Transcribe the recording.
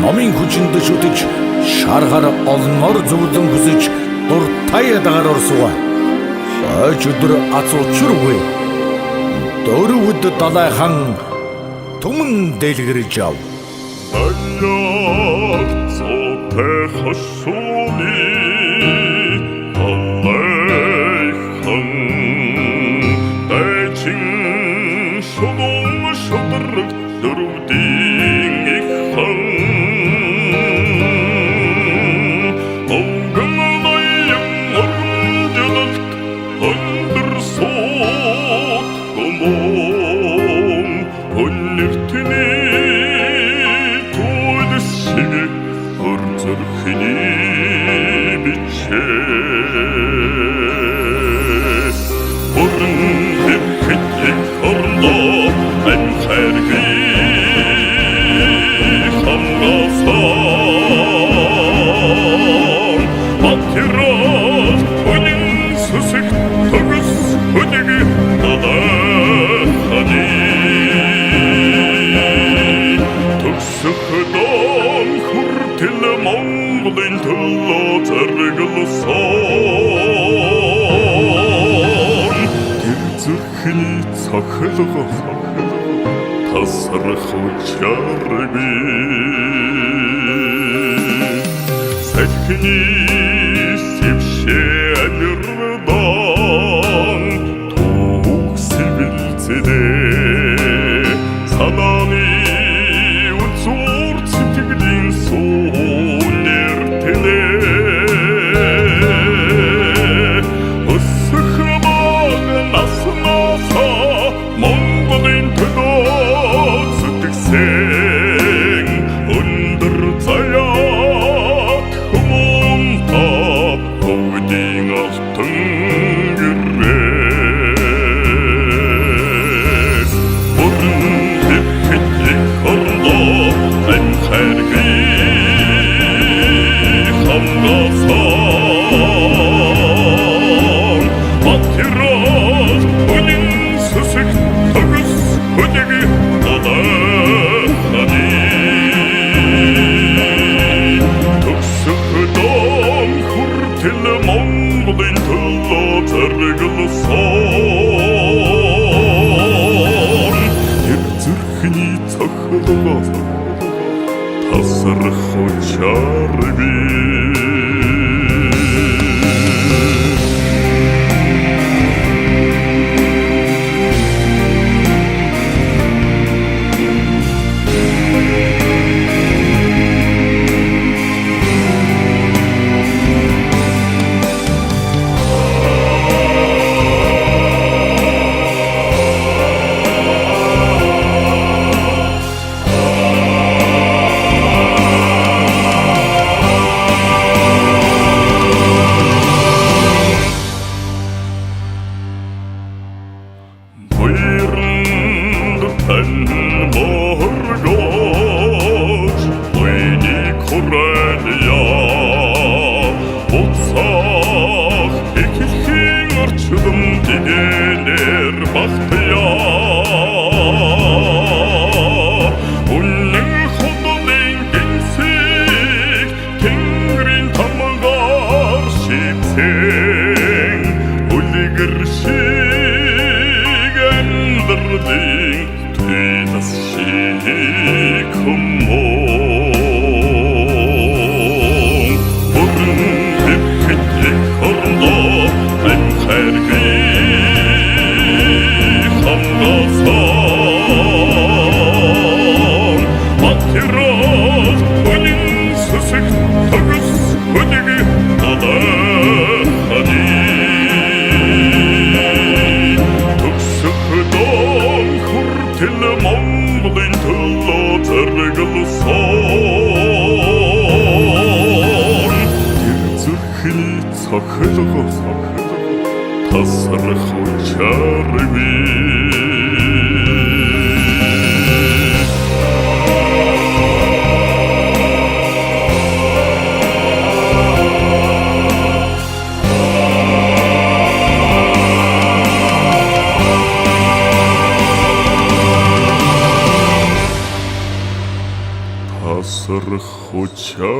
номын хүчинд шүтэж шаргаар олноор зөвлөн хүсэж дуртай дагаар орсуга. Хойч өдөр ац учиргүй. Дөрөвд далайхан түмэн дэлгэрж ав. Аллах цотэй хашууны далайхан дэчин шулуун шударг дөрөвдийн их хан онгон ноён ордолт өндөрсөт гомон өннертний туйдсиг хөрзөрхний бичээ орн дэвхэтлэг орно ан хайрги хамгасан матирас өнин сүсэг төгс хөдөг надахани төгсөхдөн хүртэл Монголын төлөө заргалсан тэр зүрхний цохилго тасрах учарби сахни севше амирдан тух сивилцэдэ сананы үзур сэтгэлийн сүүлэртэлэ өсөх баг наснаса Монголын төлөө зүтгэсэн өндөр заяат хүмүүнта бүгдийн алтан гэрээс бүрэн дэвхэтлэг хорлоо ан хайрги хамгасан матирас өнин сүсэг төгс хөдөг надахани төгсөхдөн хүртэл Монголын төлөө заргалсан тэр зүрхний цохилго тасрах учарби моргож ойны куралия уцах ихэлхийн орчлон дэгэнэр бахтая үнэн ходлын гинсиг тэнгэрийн тамгаар шийцэн үлгэр шиг андэрдing das Schick humong Burn дэвхэтлэг хорлоо ан хайрги хамгасан матирас өнин сүсэг төгс хөдөг надахани төгсөхдөн хүртэл Монголын төлөө заргалсан тэр зүрхний цохилго тасрах учарби тасар хочарбі.